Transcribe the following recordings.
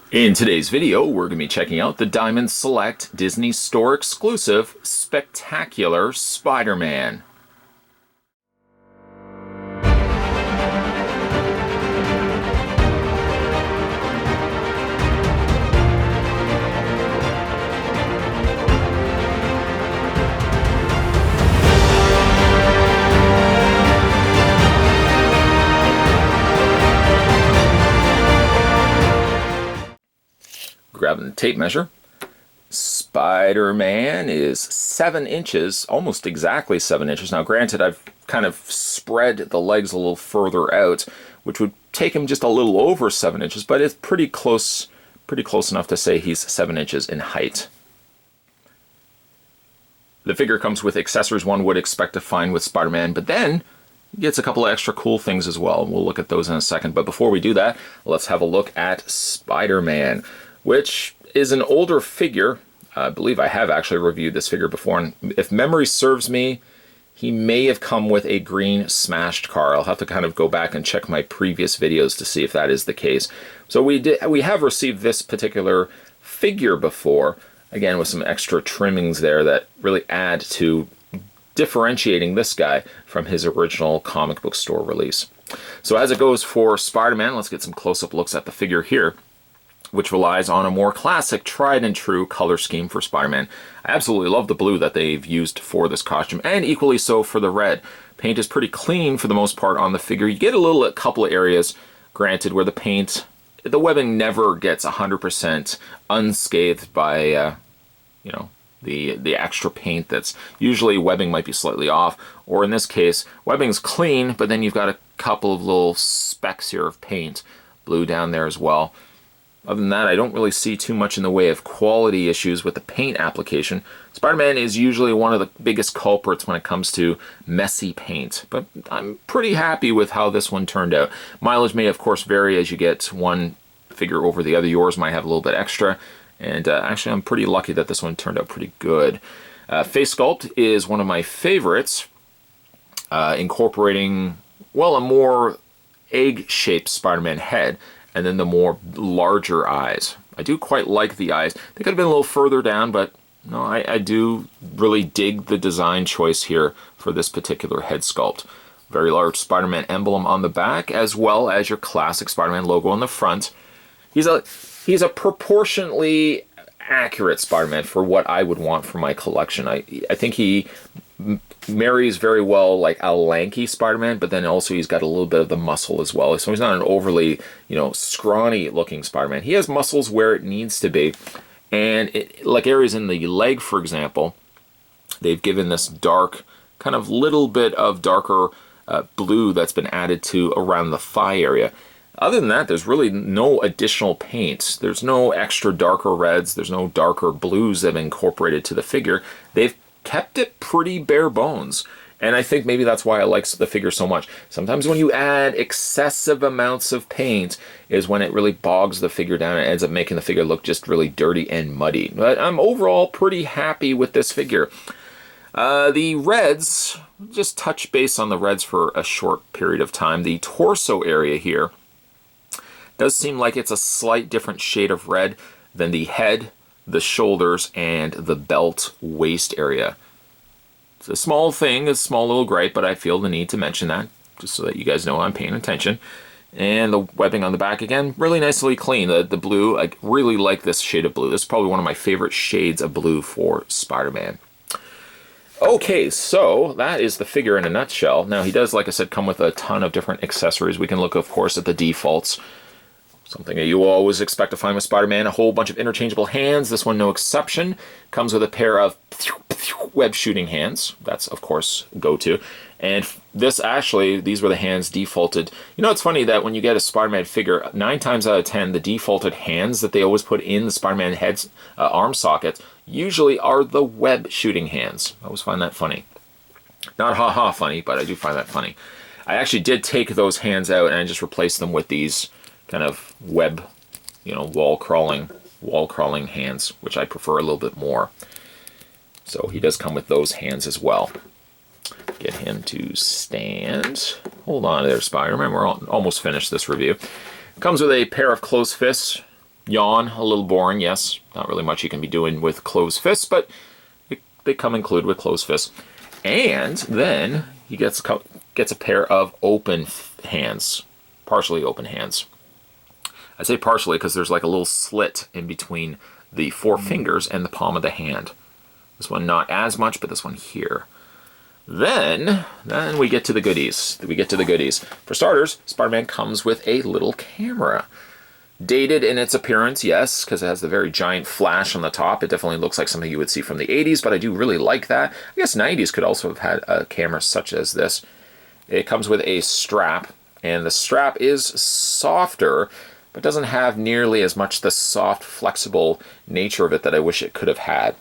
In today's video, we're going to be checking out the Diamond Select Disney Store exclusive Spectacular Spider-Man. Grabbing the tape measure. Spider-Man is 7 inches, almost exactly 7 inches. Now granted, I've kind of spread the legs a little further out, which would take him just a little over 7 inches, but it's pretty close enough to say he's 7 inches in height. The figure comes with accessories one would expect to find with Spider-Man, but then he gets a couple of extra cool things as well. We'll look at those in a second, but before we do that, let's have a look at Spider-Man, which is an older figure. I believe I have actually reviewed this figure before, and if memory serves me, he may have come with a green smashed car. I'll have to kind of go back and check my previous videos to see if that is the case. So we have received this particular figure before, again with some extra trimmings there that really add to differentiating this guy from his original comic book store release. So as it goes for Spider-Man, let's get some close-up looks at the figure here, which relies on a more classic, tried and true color scheme for Spider-Man. I absolutely love the blue that they've used for this costume, and equally so for the red. Paint is pretty clean for the most part on the figure. You get a couple of areas, granted, where the webbing never gets 100% unscathed by, the extra paint. That's usually webbing might be slightly off, or in this case, webbing's clean, but then you've got a couple of little specks here of paint, blue down there as well. Other than that, I don't really see too much in the way of quality issues with the paint application. Spider-Man is usually one of the biggest culprits when it comes to messy paint, but I'm pretty happy with how this one turned out. Mileage may, of course, vary as you get one figure over the other. Yours might have a little bit extra, and actually I'm pretty lucky that this one turned out pretty good. Face sculpt is one of my favorites, incorporating, well, a more egg-shaped Spider-Man head, and then the more larger eyes. I do quite like the eyes. They could have been a little further down, but no, I do really dig the design choice here for this particular head sculpt. Very large Spider-Man emblem on the back, as well as your classic Spider-Man logo on the front. He's a proportionately accurate Spider-Man for what I would want for my collection. I think he marries very well like a lanky Spider-Man, but then also he's got a little bit of the muscle as well. So he's not an overly, scrawny looking Spider-Man. He has muscles where it needs to be. And like areas in the leg, for example, they've given this dark, kind of little bit of darker blue that's been added to around the thigh area. Other than that, there's really no additional paint. There's no extra darker reds. There's no darker blues that have been incorporated to the figure. They've kept it pretty bare bones, and I think maybe that's why I like the figure so much. Sometimes when you add excessive amounts of paint is when it really bogs the figure down and ends up making the figure look just really dirty and muddy. But I'm overall pretty happy with this figure. The reds, just touch base on the reds for a short period of time. The torso area here does seem like it's a slight different shade of red than the head, the shoulders, and the belt waist area. It's a small thing, a small little gripe, but I feel the need to mention that, just so that you guys know I'm paying attention. And the webbing on the back, again, really nicely clean. The blue, I really like this shade of blue. This is probably one of my favorite shades of blue for Spider-Man. Okay, so that is the figure in a nutshell. Now, he does, like I said, come with a ton of different accessories. We can look, of course, at the defaults. Something that you will always expect to find with Spider-Man, a whole bunch of interchangeable hands. This one, no exception. Comes with a pair of web shooting hands. That's, of course, go-to. And this actually, these were the hands defaulted. It's funny that when you get a Spider-Man figure, 9 times out of 10, the defaulted hands that they always put in the Spider-Man head's arm socket usually are the web shooting hands. I always find that funny. Not ha-ha funny, but I do find that funny. I actually did take those hands out and I just replaced them with these kind of web, wall crawling hands, which I prefer a little bit more. So he does come with those hands as well. Get him to stand. Hold on there, Spider-Man. We're almost finished this review. Comes with a pair of closed fists. Yawn, a little boring, yes. Not really much you can be doing with closed fists, but they come included with closed fists. And then he gets a pair of open hands, partially open hands. I say partially because there's like a little slit in between the four fingers and the palm of the hand. This one not as much, but this one here. Then we get to the goodies. For starters, Spider-Man comes with a little camera. Dated in its appearance, yes, because it has the very giant flash on the top. It definitely looks like something you would see from the 80s, but I do really like that. I guess 90s could also have had a camera such as this. It comes with a strap, and the strap is softer, but doesn't have nearly as much the soft, flexible nature of it that I wish it could have had.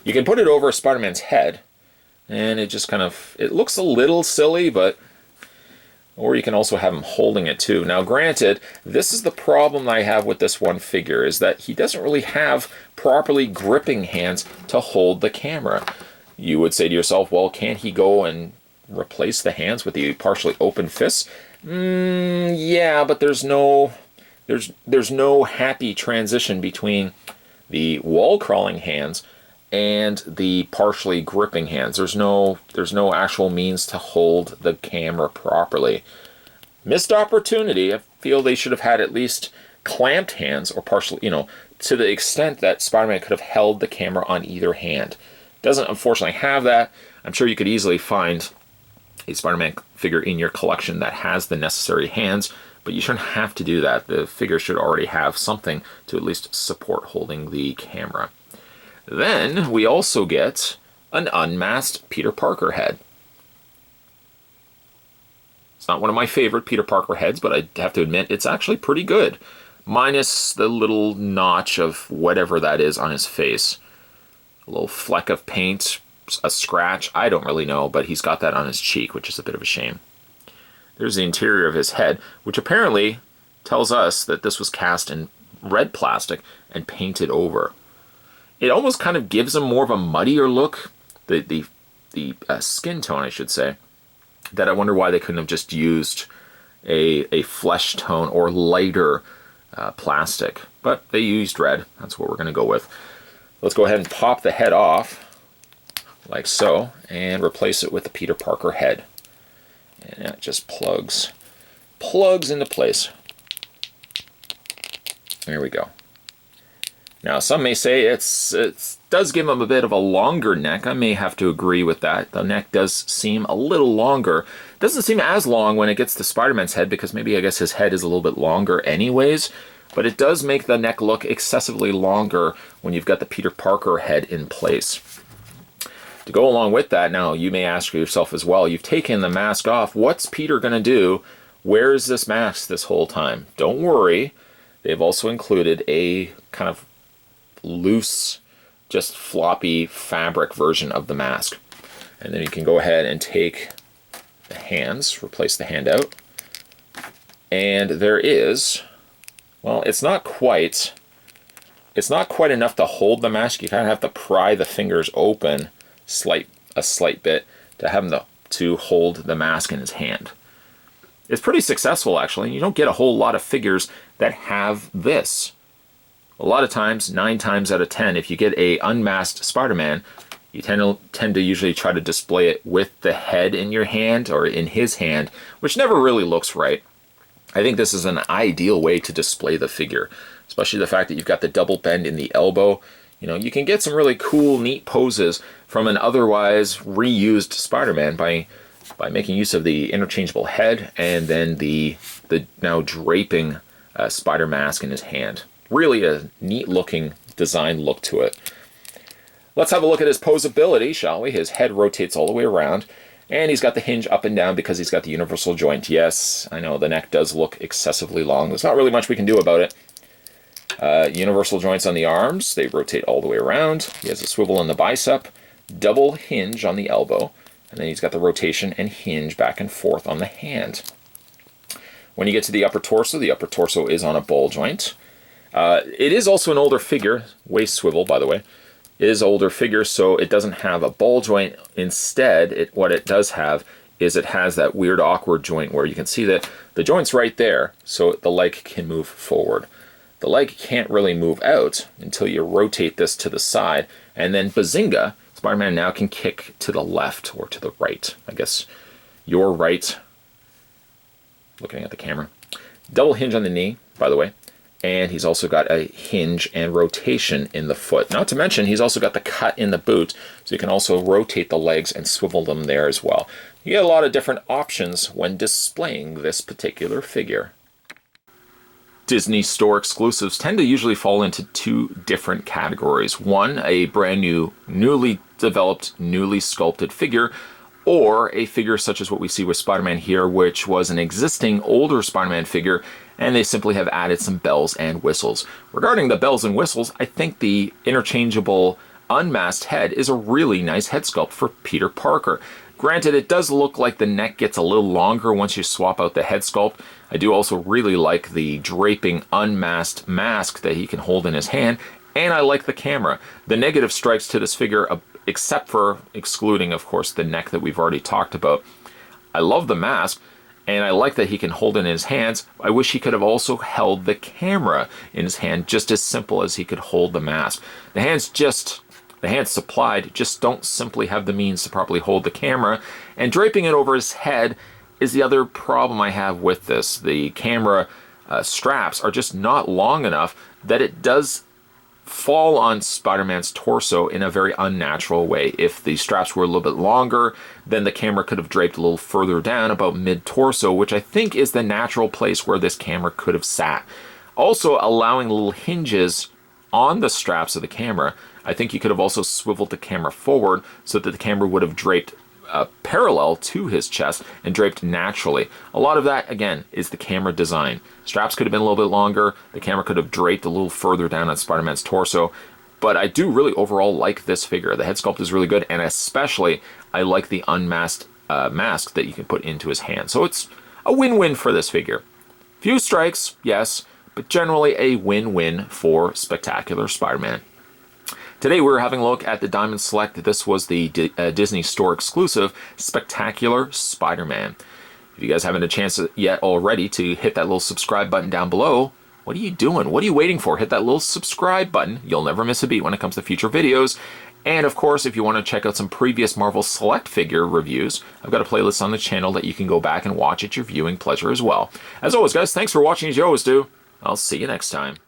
You can put it over Spider-Man's head, and it just kind of, it looks a little silly, but or you can also have him holding it too. Now granted, this is the problem I have with this one figure, is that he doesn't really have properly gripping hands to hold the camera. You would say to yourself, well, can't he go and replace the hands with the partially open fists? Yeah, but there's no happy transition between the wall crawling hands and the partially gripping hands. There's no actual means to hold the camera properly. Missed opportunity. I feel they should have had at least clamped hands, or partially, to the extent that Spider-Man could have held the camera on either hand. Doesn't unfortunately have that. I'm sure you could easily find a Spider-Man figure in your collection that has the necessary hands, but you shouldn't have to do that. The figure should already have something to at least support holding the camera. Then we also get an unmasked Peter Parker head. It's not one of my favorite Peter Parker heads, but I have to admit it's actually pretty good. Minus the little notch of whatever that is on his face. A little fleck of paint, a scratch, I don't really know, but he's got that on his cheek, which is a bit of a shame. There's the interior of his head, which apparently tells us that this was cast in red plastic and painted over. It almost kind of gives him more of a muddier look, the skin tone, I should say, that I wonder why they couldn't have just used a flesh tone or lighter plastic. But they used red. That's what we're going to go with. Let's go ahead and pop the head off, like so, and replace it with the Peter Parker head. And it just plugs into place. There we go. Now, some may say it does give him a bit of a longer neck. I may have to agree with that. The neck does seem a little longer. It doesn't seem as long when it gets to Spider-Man's head, because maybe I guess his head is a little bit longer anyways. But it does make the neck look excessively longer when you've got the Peter Parker head in place. To go along with that, now you may ask yourself as well, you've taken the mask off. What's Peter going to do? Where is this mask this whole time? Don't worry. They've also included a kind of loose, just floppy fabric version of the mask. And then you can go ahead and take the hands, replace the hand out. And there is, well, it's not quite enough to hold the mask. You kind of have to pry the fingers open a slight bit to have him to hold the mask in his hand. It's pretty successful, actually. You don't get a whole lot of figures that have this. A lot of times, 9 times out of 10, if you get a unmasked Spider-Man, you tend to usually try to display it with the head in your hand or in his hand, which never really looks right. I think this is an ideal way to display the figure, especially the fact that you've got the double bend in the elbow. You can get some really cool, neat poses from an otherwise reused Spider-Man by making use of the interchangeable head and then the now draping spider mask in his hand. Really a neat looking design look to it. Let's have a look at his posability, shall we? His head rotates all the way around, and he's got the hinge up and down because he's got the universal joint. Yes, I know the neck does look excessively long. There's not really much we can do about it. Universal joints on the arms, they rotate all the way around. He has a swivel on the bicep, double hinge on the elbow, and then he's got the rotation and hinge back and forth on the hand. When you get to the upper torso is on a ball joint. It is also an older figure, waist swivel by the way. It is an older figure, so it doesn't have a ball joint. Instead, what it does have is it has that weird awkward joint where you can see that the joint's right there, so the leg can move forward. the leg can't really move out until you rotate this to the side, and then bazinga, Spider-Man now can kick to the left or to the right. I guess your right, looking at the camera. Double hinge on the knee, by the way, and he's also got a hinge and rotation in the foot. Not to mention, he's also got the cut in the boot, so you can also rotate the legs and swivel them there as well. You get a lot of different options when displaying this particular figure. Disney Store exclusives tend to usually fall into two different categories. One, a brand new, newly developed, newly sculpted figure, or a figure such as what we see with Spider-Man here, which was an existing older Spider-Man figure, and they simply have added some bells and whistles. Regarding the bells and whistles, I think the interchangeable unmasked head is a really nice head sculpt for Peter Parker. Granted, it does look like the neck gets a little longer once you swap out the head sculpt. I do also really like the draping unmasked mask that he can hold in his hand, and I like the camera. The negative strikes to this figure, except for excluding, of course, the neck that we've already talked about. I love the mask, and I like that he can hold it in his hands. I wish he could have also held the camera in his hand, just as simple as he could hold the mask. The hands supplied just don't simply have the means to properly hold the camera, and draping it over his head is the other problem I have with this. The camera straps are just not long enough that it does fall on Spider-Man's torso in a very unnatural way. If the straps were a little bit longer, then the camera could have draped a little further down, about mid-torso, which I think is the natural place where this camera could have sat. Also, allowing little hinges on the straps of the camera, I think you could have also swiveled the camera forward so that the camera would have draped parallel to his chest and draped naturally. A lot of that, again, is the camera design. Straps could have been a little bit longer, the camera could have draped a little further down on Spider-Man's torso, but I do really overall like this figure. The head sculpt is really good, and especially I like the unmasked mask that you can put into his hand. So it's a win-win for this figure. Few strikes, yes, but generally a win-win for Spectacular Spider-Man. Today we're having a look at the Diamond Select. This was the Disney Store exclusive Spectacular Spider-Man. If you guys haven't a chance yet already to hit that little subscribe button down below, what are you doing? What are you waiting for? Hit that little subscribe button. You'll never miss a beat when it comes to future videos. And of course, if you want to check out some previous Marvel Select figure reviews, I've got a playlist on the channel that you can go back and watch at your viewing pleasure as well. As always, guys, thanks for watching as you always do. I'll see you next time.